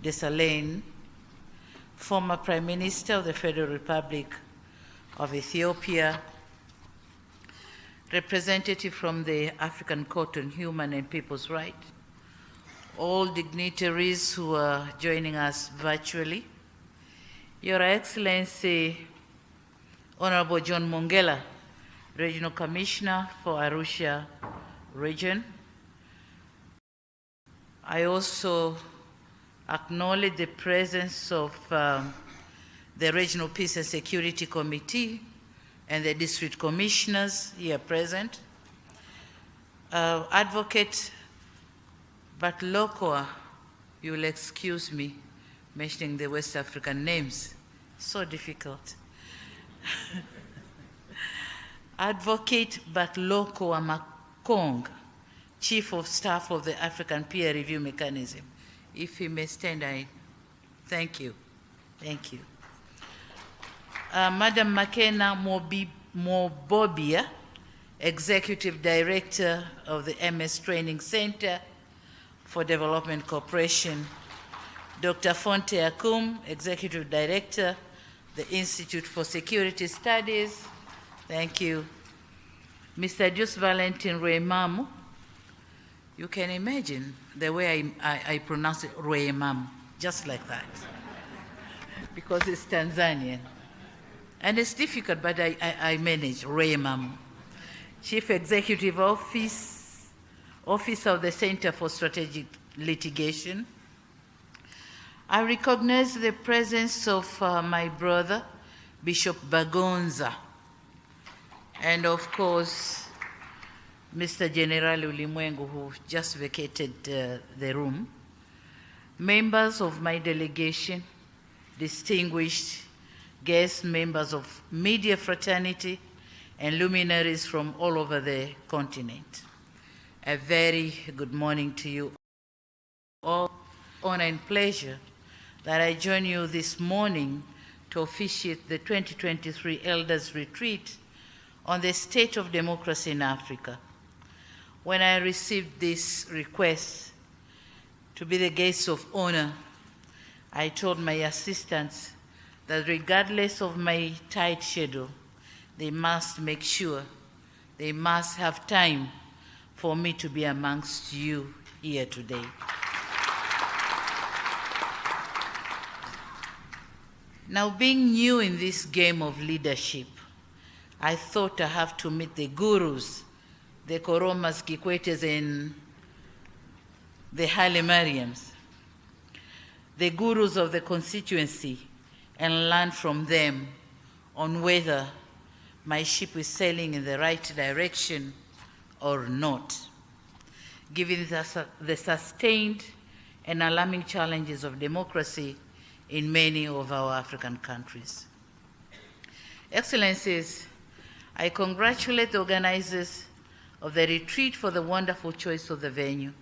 Desalegn, former Prime Minister of the Federal Republic of Ethiopia, representative from the African Court on Human and People's Rights, all dignitaries who are joining us virtually, Your Excellency, Honorable John Mongela, Regional Commissioner for Arusha Region. I also acknowledge the presence of the Regional Peace and Security Committee and the district commissioners here present. Advocate Batlokoa, you will excuse me mentioning the West African names, so difficult. Advocate Batlokoa Makong, Chief of Staff of the African Peer Review Mechanism. If he may stand, I thank you. Thank you. Madam Makena Mobobia, Executive Director of the MS Training Center for Development Cooperation. Dr. Fonte Akum, Executive Director, the Institute for Security Studies. Thank you. Mr. Jus Valentin Ruemamu. You can imagine the way I pronounce it, Ruemamu, just like that, because it's Tanzanian. And it's difficult, but I manage, Ruemamu. Chief Executive Officer of the Center for Strategic Litigation. I recognize the presence of my brother, Bishop Bagonza, and of course, Mr. General Ulimwengu, who just vacated the room, members of my delegation, distinguished guests, members of media fraternity, and luminaries from all over the continent. A very good morning to you all. Honor and pleasure that I join you this morning to officiate the 2023 Elders Retreat on the state of democracy in Africa. When I received this request to be the guest of honor, I told my assistants that regardless of my tight schedule, they must make sure, they must have time for me to be amongst you here today. Now, being new in this game of leadership, I thought I have to meet the gurus, the Koromas, Kikwetes, and the Haile Mariams, the gurus of the constituency, and learn from them on whether my ship is sailing in the right direction or not, given the sustained and alarming challenges of democracy in many of our African countries. Excellencies, I congratulate the organizers of the retreat for the wonderful choice of the venue.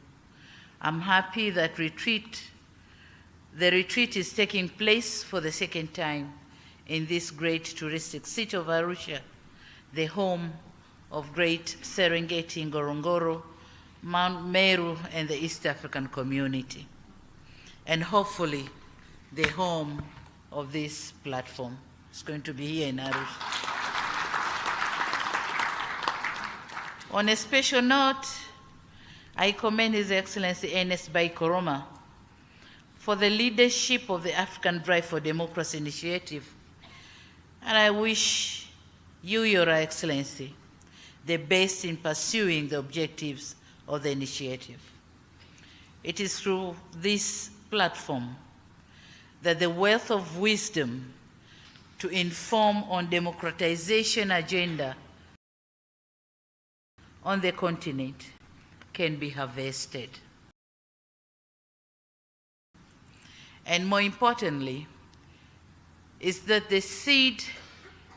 I'm happy that the retreat is taking place for the second time in this great touristic city of Arusha, the home of great Serengeti, Ngorongoro, Mount Meru, and the East African community, and hopefully the home of this platform. It's going to be here in Arusha. On a special note, I commend His Excellency Ernest Bai Koroma for the leadership of the African Drive for Democracy initiative, and I wish you, Your Excellency, the best in pursuing the objectives of the initiative. It is through this platform that the wealth of wisdom to inform on democratization agenda on the continent can be harvested. And more importantly, is that the seed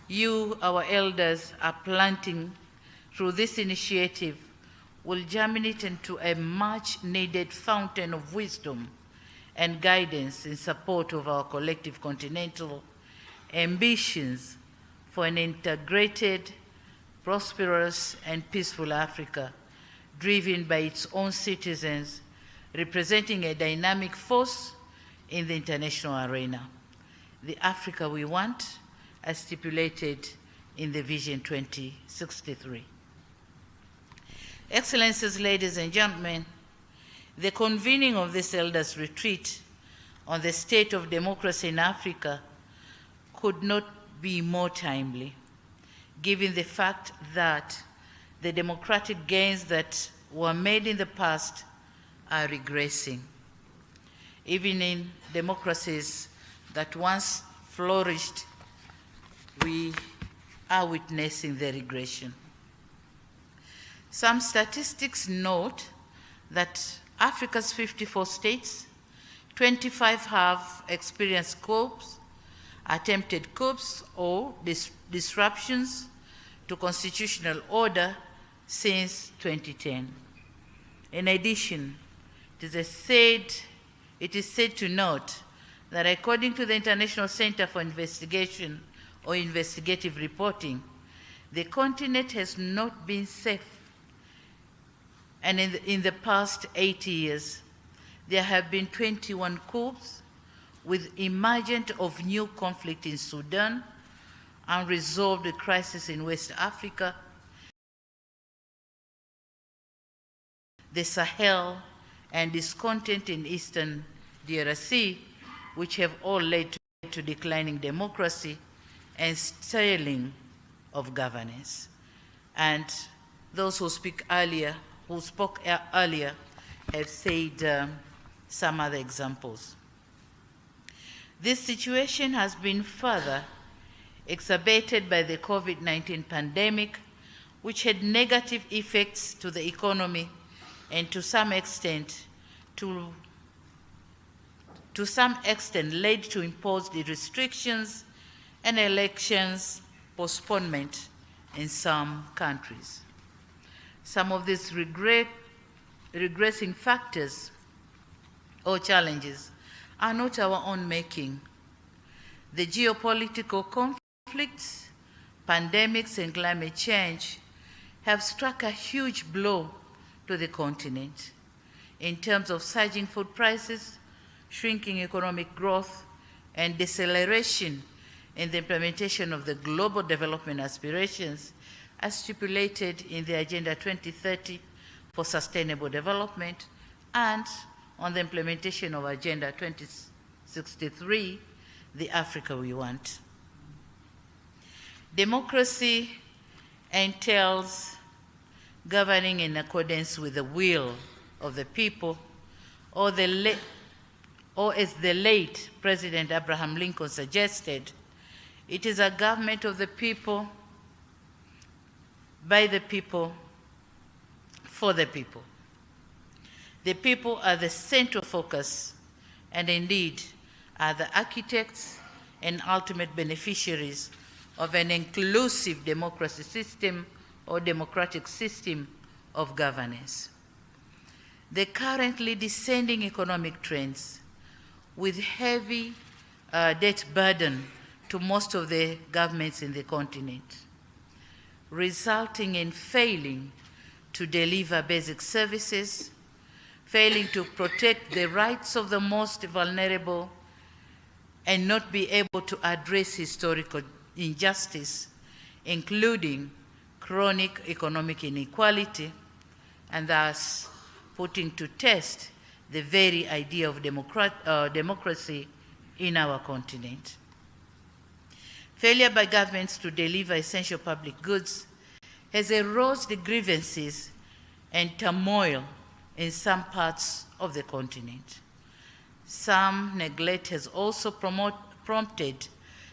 you, our elders, are planting through this initiative will germinate into a much-needed fountain of wisdom and guidance in support of our collective continental ambitions for an integrated, prosperous, and peaceful Africa, driven by its own citizens, representing a dynamic force in the international arena, the Africa we want, as stipulated in the Vision 2063. Excellencies, ladies and gentlemen, the convening of this elders' retreat on the state of democracy in Africa could not be more timely, given the fact that the democratic gains that were made in the past are regressing. Even in democracies that once flourished, we are witnessing the regression. Some statistics note that Africa's 54 states, 25 have experienced coups, attempted coups, or disruptions to constitutional order since 2010. In addition, it is said to note that according to the International Center for Investigation or Investigative Reporting, the continent has not been safe. And in the past 80 years, there have been 21 coups with emergence of new conflict in Sudan, unresolved crisis in West Africa, the Sahel, and discontent in Eastern DRC, which have all led to declining democracy and stalling of governance. And those who spoke earlier have said some other examples. This situation has been further exacerbated by the COVID-19 pandemic, which had negative effects to the economy and to some extent led to imposed restrictions and elections postponement in some countries. Some of these regressing factors or challenges are not our own making. The geopolitical conflicts, pandemics, and climate change have struck a huge blow to the continent in terms of surging food prices, shrinking economic growth, and deceleration in the implementation of the global development aspirations as stipulated in the Agenda 2030 for Sustainable Development and on the implementation of Agenda 2063, the Africa we want. Democracy entails governing in accordance with the will of the people, or as the late President Abraham Lincoln suggested, it is a government of the people, by the people, for the people. The people are the central focus and indeed are the architects and ultimate beneficiaries of an inclusive democracy system or democratic system of governance. The currently descending economic trends with heavy debt burden to most of the governments in the continent, resulting in failing to deliver basic services, failing to protect the rights of the most vulnerable, and not be able to address historical injustice, including chronic economic inequality, and thus putting to test the very idea of democracy in our continent. Failure by governments to deliver essential public goods has eroded grievances and turmoil in some parts of the continent. Some neglect has also prompted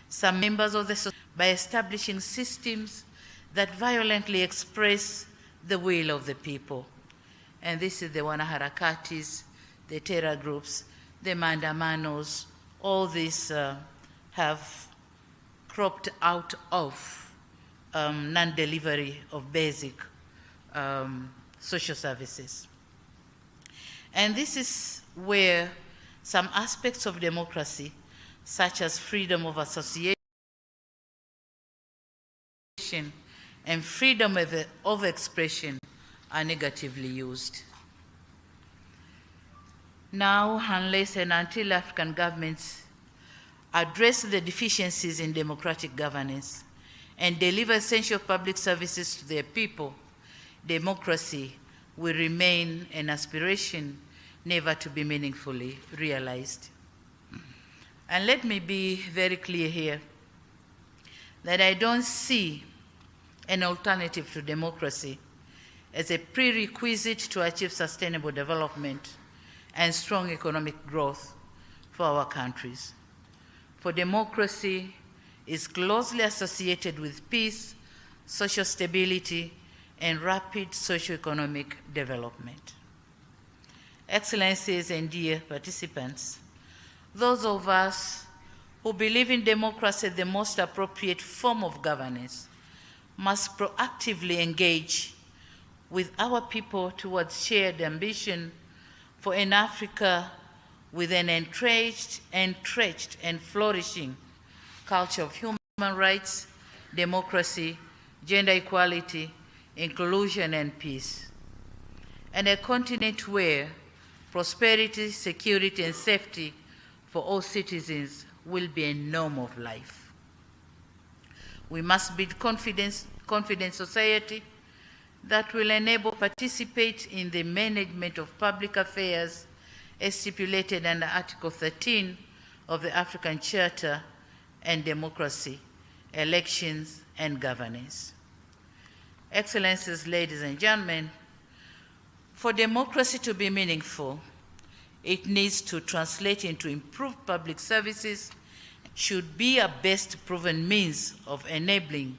some members of the society by establishing systems that violently express the will of the people. And this is the wanaharakatis, the terror groups, the mandamanos, all these have cropped out of non-delivery of basic social services. And this is where some aspects of democracy, such as freedom of association and freedom of expression, are negatively used. Now, unless and until African governments address the deficiencies in democratic governance and deliver essential public services to their people, democracy will remain an aspiration never to be meaningfully realized. And let me be very clear here that I don't see an alternative to democracy as a prerequisite to achieve sustainable development and strong economic growth for our countries. For democracy is closely associated with peace, social stability, and rapid socio-economic development. Excellencies and dear participants, those of us who believe in democracy as the most appropriate form of governance must proactively engage with our people towards shared ambition for an Africa with an entrenched, and flourishing culture of human rights, democracy, gender equality, inclusion, and peace, and a continent where prosperity, security, and safety for all citizens will be a norm of life. We must build confident society that will enable participate in the management of public affairs as stipulated under Article 13 of the African Charter and democracy, elections, and governance. Excellencies, ladies and gentlemen, for democracy to be meaningful, it needs to translate into improved public services, should be a best proven means of enabling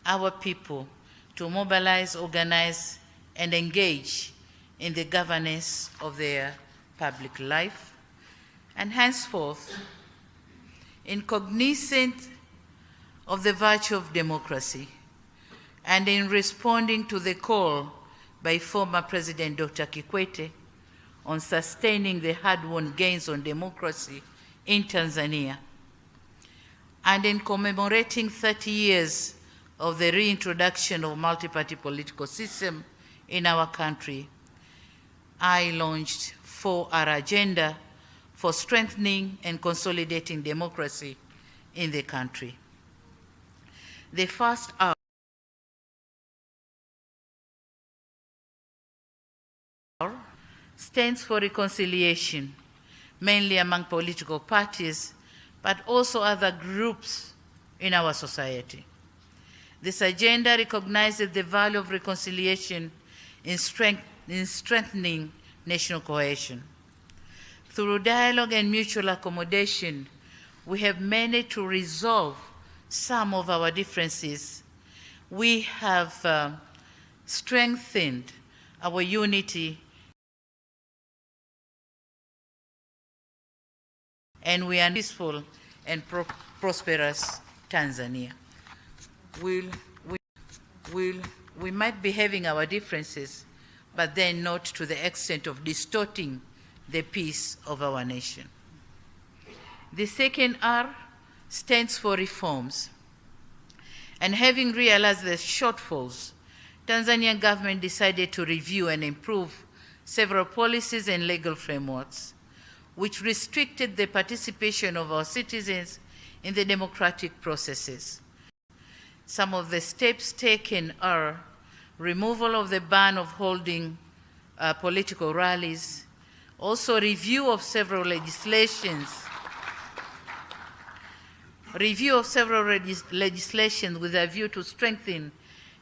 our people to mobilize, organize, and engage in the governance of their public life. And henceforth, in cognizant of the virtue of democracy, and in responding to the call by former President Dr. Kikwete on sustaining the hard-won gains on democracy in Tanzania, and in commemorating 30 years of the reintroduction of multi-party political system in our country, I launched 4R agenda for strengthening and consolidating democracy in the country. The first R stands for reconciliation, mainly among political parties, but also other groups in our society. This agenda recognizes the value of reconciliation in strengthening national cohesion. Through dialogue and mutual accommodation, we have managed to resolve some of our differences. We have strengthened our unity, and we are peaceful and prosperous Tanzania. We might be having our differences, but then not to the extent of distorting the peace of our nation. The second R stands for reforms. And having realized the shortfalls, Tanzanian government decided to review and improve several policies and legal frameworks, which restricted the participation of our citizens in the democratic processes. Some of the steps taken are removal of the ban of holding political rallies, also review of several legislations with a view to strengthen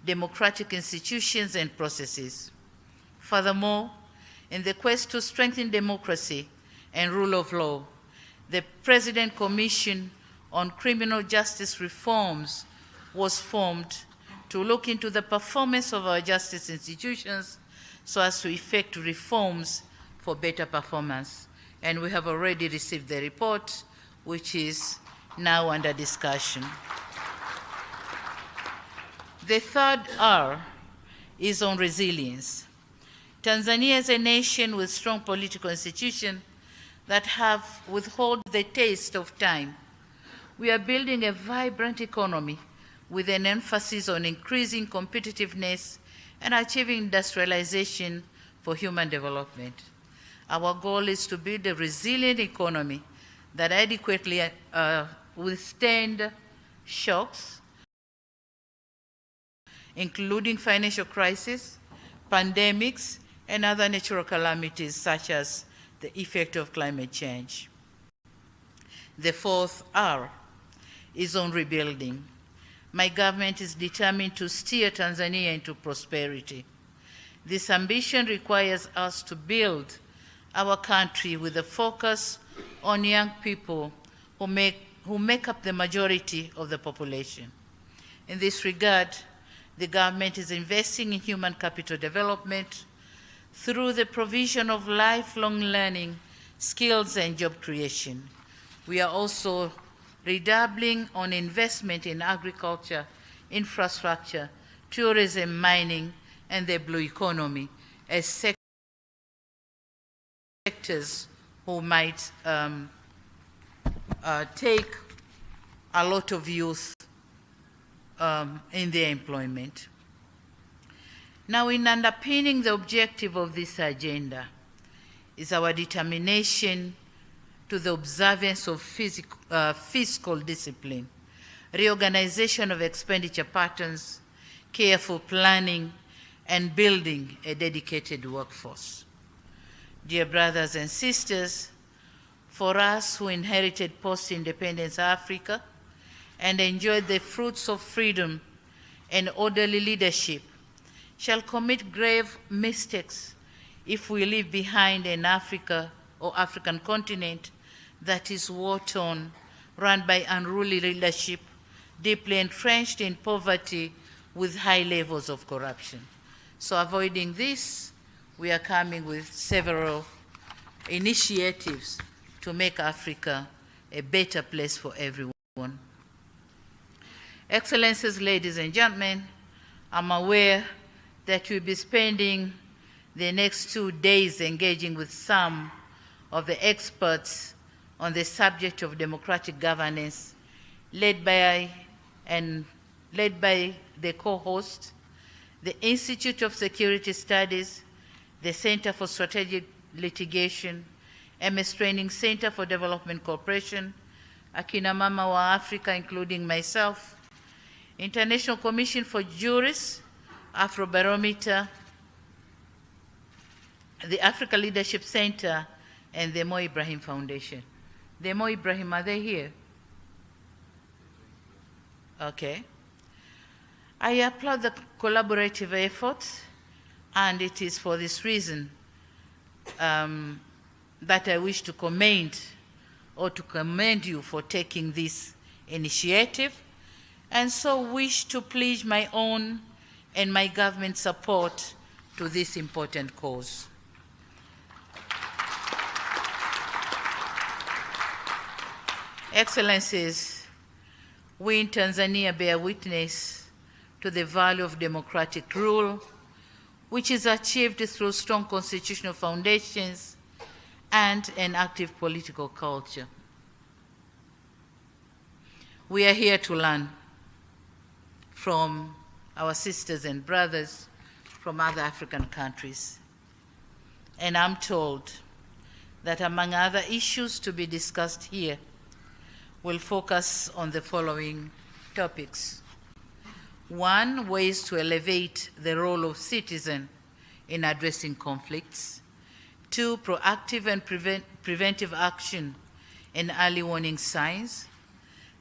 democratic institutions and processes. Furthermore, in the quest to strengthen democracy and rule of law, the President Commission on Criminal Justice Reforms was formed to look into the performance of our justice institutions so as to effect reforms for better performance. And we have already received the report, which is now under discussion. The third R is on resilience. Tanzania is a nation with strong political institutions that have withheld the taste of time. We are building a vibrant economy with an emphasis on increasing competitiveness and achieving industrialization for human development. Our goal is to build a resilient economy that adequately withstand shocks, including financial crisis, pandemics, and other natural calamities such as the effect of climate change. The fourth R is on rebuilding. My government is determined to steer Tanzania into prosperity. This ambition requires us to build our country with a focus on young people who make up the majority of the population. In this regard, the government is investing in human capital development through the provision of lifelong learning, skills, and job creation. We are also redoubling on investment in agriculture, infrastructure, tourism, mining, and the blue economy as sectors who might take a lot of youth in their employment. Now, in underpinning the objective of this agenda is our determination to the observance of fiscal discipline, reorganization of expenditure patterns, careful planning, and building a dedicated workforce. Dear brothers and sisters, for us who inherited post-independence Africa and enjoyed the fruits of freedom and orderly leadership, shall commit grave mistakes if we leave behind an Africa or African continent that is war-torn, run by unruly leadership, deeply entrenched in poverty with high levels of corruption. So avoiding this, we are coming with several initiatives to make Africa a better place for everyone. Excellencies, ladies and gentlemen, I'm aware that we'll be spending the next 2 days engaging with some of the experts on the subject of democratic governance, led by the co-host, the Institute of Security Studies, the Center for Strategic Litigation, MS Training Center for Development Cooperation, Akina Mama wa Africa, including myself, International Commission for Jurists, Afrobarometer, the Africa Leadership Center, and the Mo Ibrahim Foundation. The Mo Ibrahim, are they here? Okay. I applaud the collaborative efforts, and it is for this reason that I wish to commend you for taking this initiative, and so wish to pledge my own and my government's support to this important cause. Excellencies, we in Tanzania bear witness to the value of democratic rule, which is achieved through strong constitutional foundations and an active political culture. We are here to learn from our sisters and brothers from other African countries. And I'm told that among other issues to be discussed here, we'll focus on the following topics. 1, ways to elevate the role of citizen in addressing conflicts. 2, proactive and preventive action and early warning signs.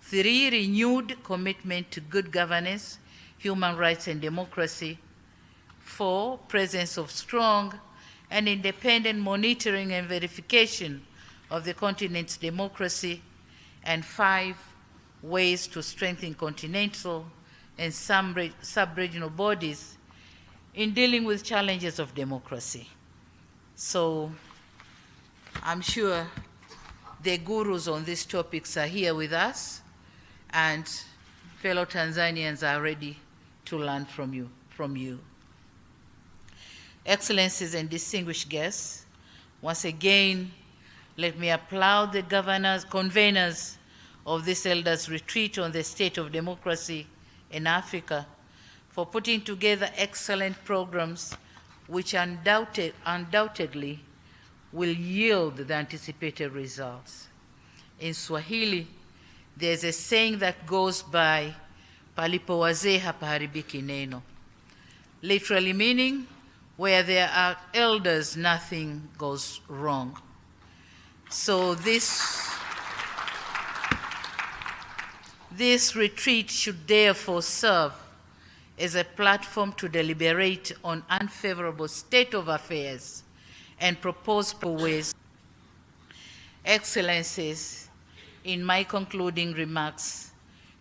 3, renewed commitment to good governance, human rights, and democracy. 4, presence of strong and independent monitoring and verification of the continent's democracy. And 5, ways to strengthen continental and sub-regional bodies in dealing with challenges of democracy. So I'm sure the gurus on these topics are here with us, and fellow Tanzanians are ready to learn from you. Excellencies and distinguished guests, once again, let me applaud the conveners of this elders' retreat on the state of democracy in Africa for putting together excellent programs which undoubtedly will yield the anticipated results. In Swahili, there's a saying that goes by, palipo wazee hapaharibiki neno, literally meaning, where there are elders, nothing goes wrong. So this retreat should therefore serve as a platform to deliberate on unfavorable state of affairs and propose ways. Excellencies, in my concluding remarks,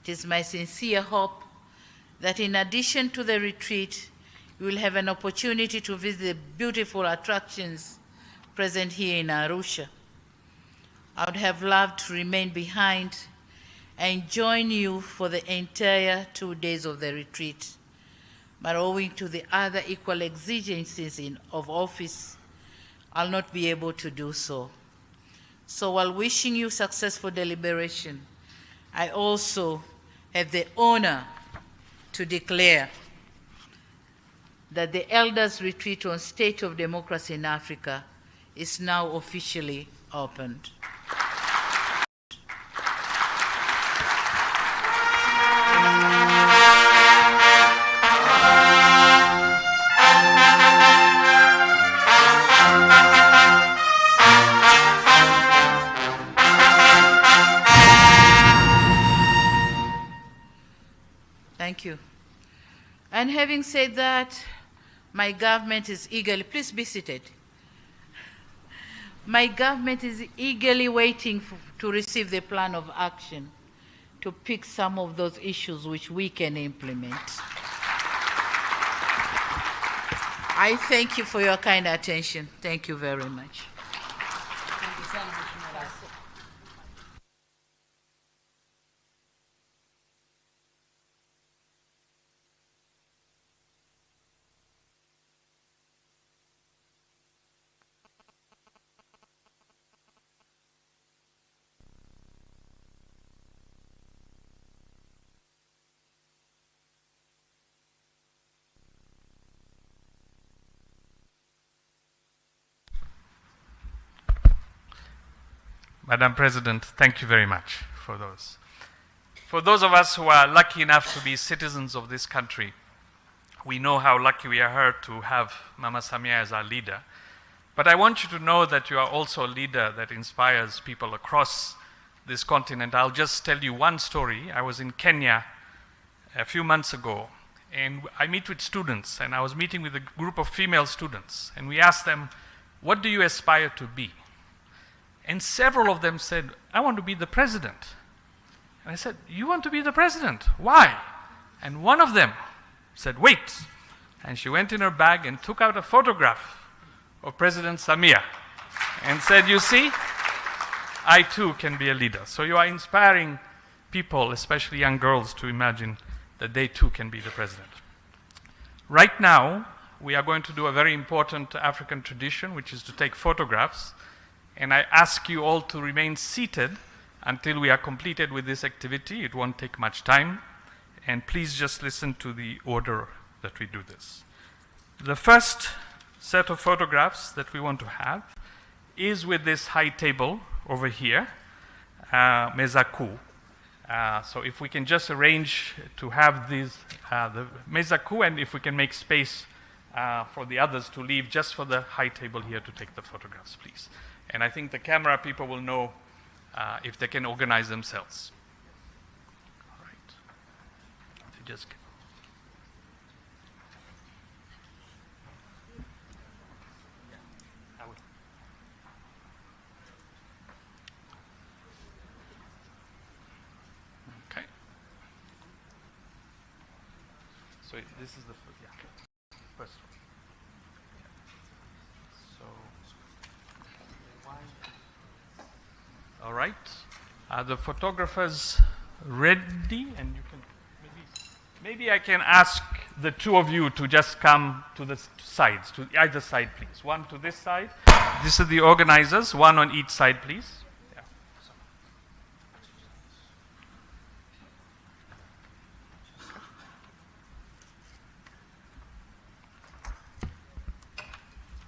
it is my sincere hope that in addition to the retreat, you will have an opportunity to visit the beautiful attractions present here in Arusha. I would have loved to remain behind and join you for the entire 2 days of the retreat, but owing to the other equal exigencies of office, I'll not be able to do so. So while wishing you successful deliberation, I also have the honor to declare that the Elders Retreat on State of Democracy in Africa is now officially opened. Thank you. And having said that, my government is eagerly, please be seated. My government is eagerly waiting to receive the plan of action to pick some of those issues which we can implement. I thank you for your kind attention. Thank you very much. Madam President, thank you very much for those. For those of us who are lucky enough to be citizens of this country, we know how lucky we are to have Mama Samia as our leader. But I want you to know that you are also a leader that inspires people across this continent. I'll just tell you one story. I was in Kenya a few months ago, and I meet with students, and I was meeting with a group of female students, and we asked them, what do you aspire to be? And several of them said, I want to be the president. And I said, you want to be the president? Why? And one of them said, wait. And she went in her bag and took out a photograph of President Samia and said, you see, I too can be a leader. So you are inspiring people, especially young girls, to imagine that they too can be the president. Right now, we are going to do a very important African tradition, which is to take photographs. And I ask you all to remain seated until we are completed with this activity. It won't take much time. And please just listen to the order that we do this. The first set of photographs that we want to have is with this high table over here, meza kuu. So if we can just arrange to have these, the meza kuu, and if we can make space for the others to leave just for the high table here to take the photographs, please. And I think the camera people will know if they can organize themselves. All right. If you just okay. So this is the first one. All right. Are the photographers ready? And you can maybe I can ask the two of you to just come to the sides, to either side, please. One to this side. These are the organizers. One on each side, please. Yeah.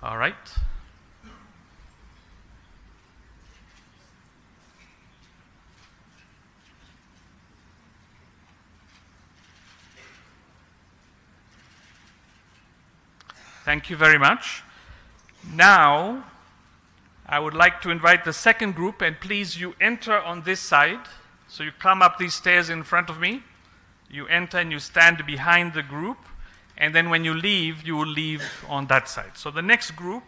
All right. Thank you very much. Now, I would like to invite the second group, and please, you enter on this side. So you come up these stairs in front of me, you enter and you stand behind the group, and then when you leave, you will leave on that side. So the next group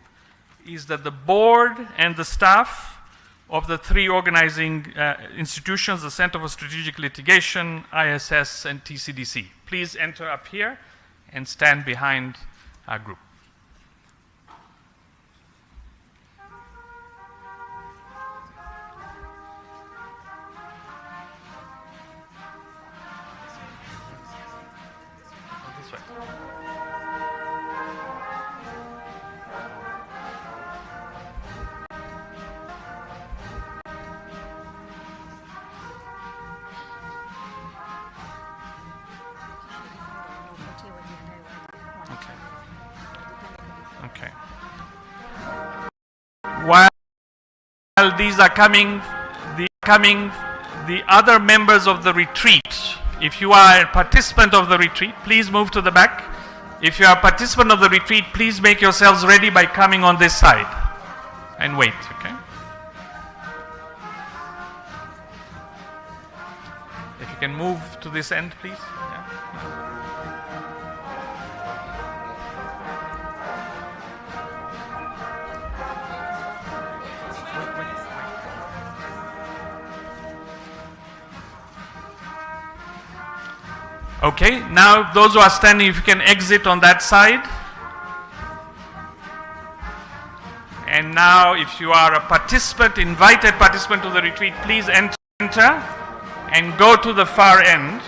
is that the board and the staff of the three organizing institutions, the Center for Strategic Litigation, ISS, and TCDC. Please enter up here and stand behind our group. Okay. While these are coming, the other members of the retreat, if you are a participant of the retreat, please move to the back. If you are a participant of the retreat, please make yourselves ready by coming on this side and wait, okay? If you can move to this end, please. Yeah. Okay, now those who are standing, if you can exit on that side. And now if you are a participant, invited participant to the retreat, please enter and go to the far end.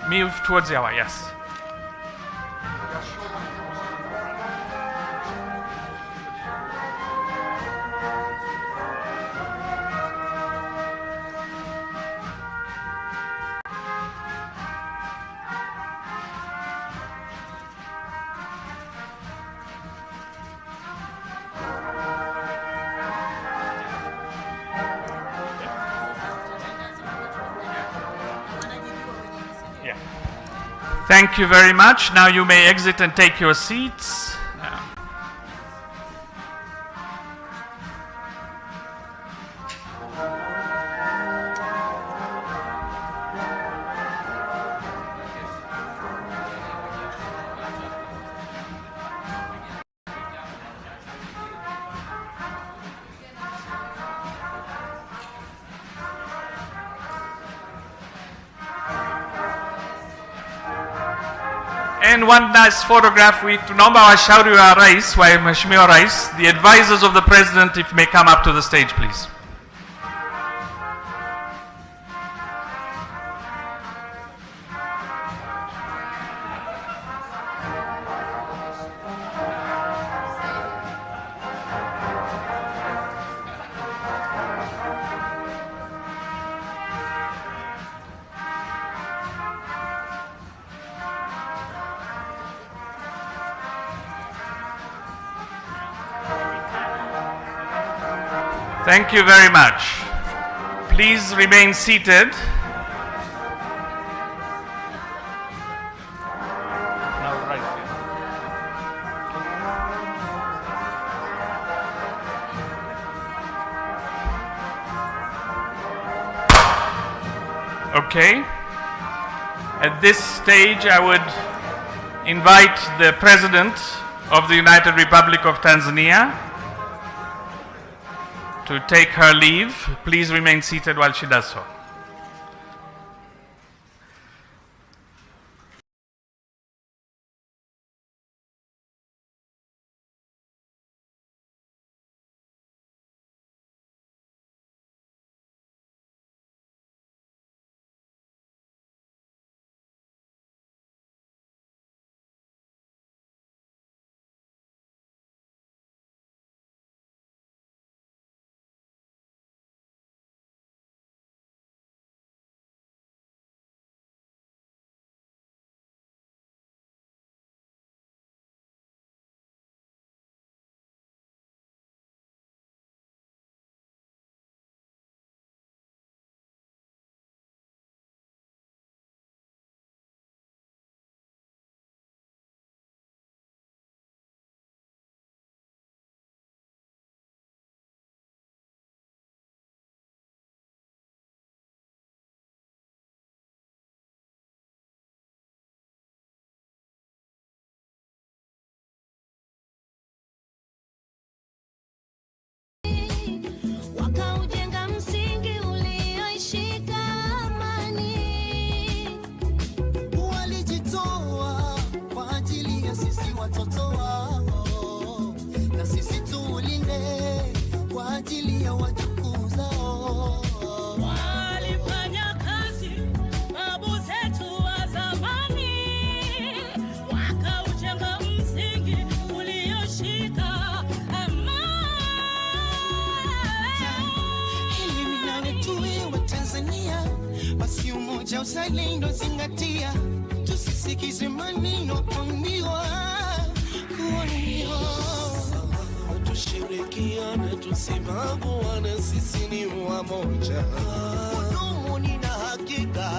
Move towards Yawa, yes. Thank you very much. Now you may exit and take your seats. And one nice photograph with tunaomba washauri wa Rais, wa Mheshimiwa Rais, the advisors of the President, if may come up to the stage, please. Thank you very much. Please remain seated. Okay. At this stage, I would invite the President of the United Republic of Tanzania to take her leave. Please remain seated while she does so. ajili ya wajukuu zao. Walifanya kazi babu zetu wa zamani, wakaujenga msingi ulioshika amani. Elimu inaletue wa Tanzania, basi umoja uzalendo zingatia, tusisikize maneno kuambiwa. Tushirikiane tusimame, wana sisi ni wamoja. Kudumu ni na hakika.